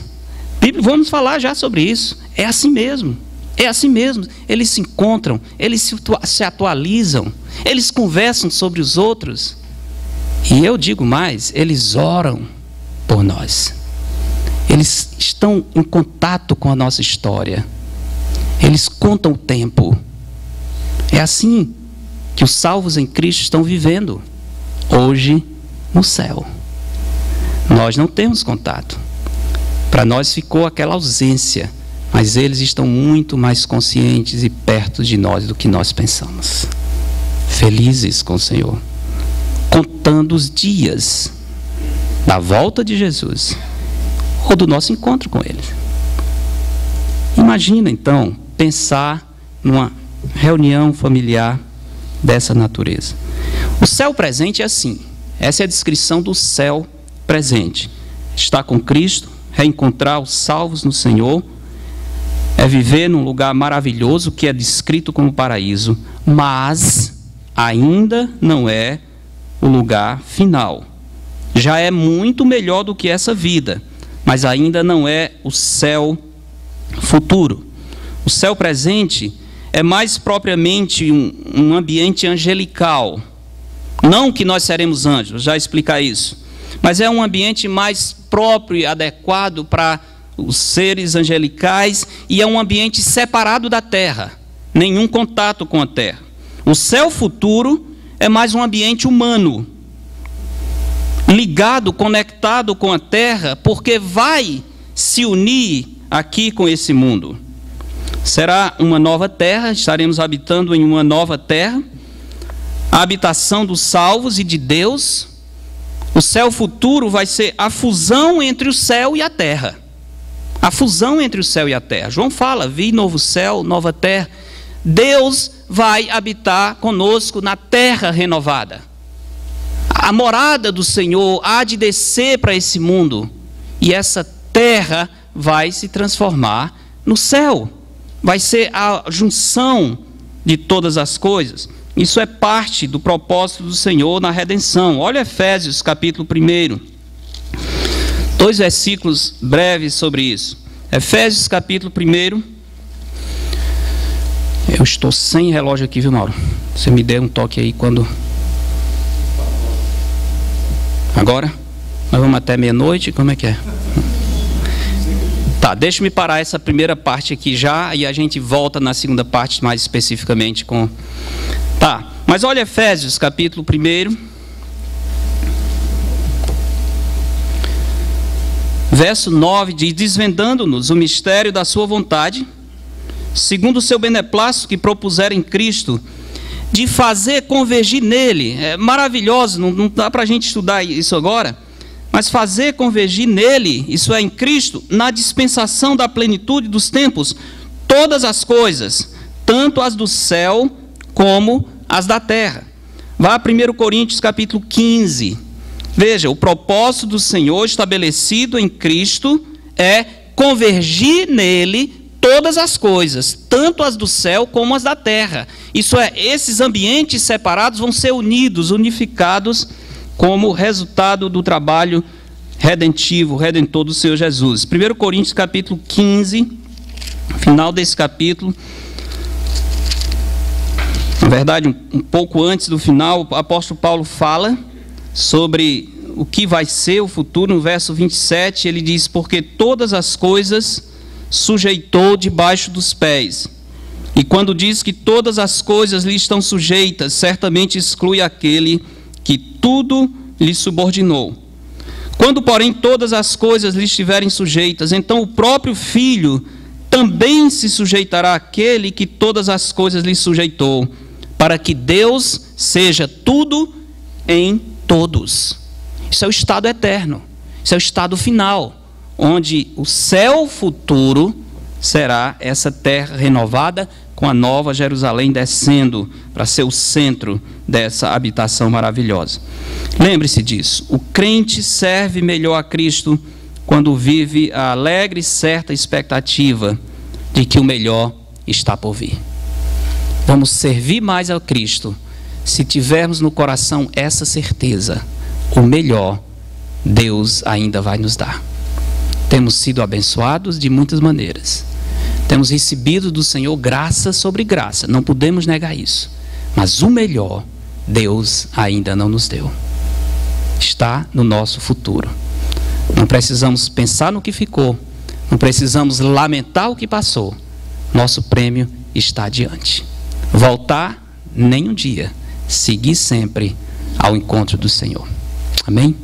Vamos falar já sobre isso. É assim mesmo. Eles se encontram, eles se atualizam, eles conversam sobre os outros. E eu digo mais, eles oram por nós. Eles estão em contato com a nossa história. Eles contam o tempo. É assim que os salvos em Cristo estão vivendo hoje no céu. Nós não temos contato. Para nós ficou aquela ausência, mas eles estão muito mais conscientes e perto de nós do que nós pensamos. Felizes com o Senhor, contando os dias da volta de Jesus, ou do nosso encontro com Ele. Imagina, então, pensar numa reunião familiar dessa natureza. O céu presente é assim. Essa é a descrição do céu presente. Estar com Cristo, reencontrar os salvos no Senhor, é viver num lugar maravilhoso que é descrito como paraíso, mas ainda não é o lugar final. Já é muito melhor do que essa vida, mas ainda não é o céu futuro. O céu presente é mais propriamente um ambiente angelical. Não que nós seremos anjos, já explicar isso. Mas é um ambiente mais próprio e adequado para os seres angelicais e é um ambiente separado da terra. Nenhum contato com a terra. O céu futuro é mais um ambiente humano, ligado, conectado com a terra, porque vai se unir aqui com esse mundo. Será uma nova terra, estaremos habitando em uma nova terra, a habitação dos salvos e de Deus. O céu futuro vai ser a fusão entre o céu e a terra. A fusão entre o céu e a terra. João fala, vi novo céu, nova terra. Deus vai habitar conosco na terra renovada. A morada do Senhor há de descer para esse mundo. E essa terra vai se transformar no céu. Vai ser a junção de todas as coisas. Isso é parte do propósito do Senhor na redenção. Olha Efésios capítulo 1. 2 versículos breves sobre isso. Efésios capítulo 1. Eu estou sem relógio aqui, viu, Mauro? Você me deu um toque aí quando... Agora? Nós vamos até meia-noite? Como é que é? Tá, deixa-me parar essa primeira parte aqui já e a gente volta na segunda parte mais especificamente com... Tá, mas olha Efésios capítulo 1. Verso 9 diz, desvendando-nos o mistério da sua vontade, segundo o seu beneplácito que propuseram em Cristo, de fazer convergir nele. É maravilhoso, não dá para a gente estudar isso agora, mas fazer convergir nele, isso é em Cristo, na dispensação da plenitude dos tempos, todas as coisas, tanto as do céu como as da terra. Vá a 1 Coríntios capítulo 15. Veja, o propósito do Senhor estabelecido em Cristo é convergir nele todas as coisas, tanto as do céu como as da terra. Isso é, esses ambientes separados vão ser unidos, unificados, como resultado do trabalho redentivo, redentor do Senhor Jesus. 1 Coríntios capítulo 15, final desse capítulo, na verdade, um pouco antes do final, o apóstolo Paulo fala sobre o que vai ser o futuro. No verso 27, ele diz, porque todas as coisas sujeitou debaixo dos pés. E quando diz que todas as coisas lhe estão sujeitas, certamente exclui aquele que tudo lhe subordinou. Quando, porém, todas as coisas lhe estiverem sujeitas, então o próprio Filho também se sujeitará àquele que todas as coisas lhe sujeitou, para que Deus seja tudo em todos. Isso é o estado eterno, isso é o estado final, onde o céu futuro será essa terra renovada com a nova Jerusalém descendo para ser o centro dessa habitação maravilhosa. Lembre-se disso, o crente serve melhor a Cristo quando vive a alegre e certa expectativa de que o melhor está por vir. Vamos servir mais a Cristo se tivermos no coração essa certeza, o melhor Deus ainda vai nos dar. Temos sido abençoados de muitas maneiras. Temos recebido do Senhor graça sobre graça, não podemos negar isso. Mas o melhor Deus ainda não nos deu. Está no nosso futuro. Não precisamos pensar no que ficou, não precisamos lamentar o que passou. Nosso prêmio está adiante. Voltar nem um dia, seguir sempre ao encontro do Senhor. Amém?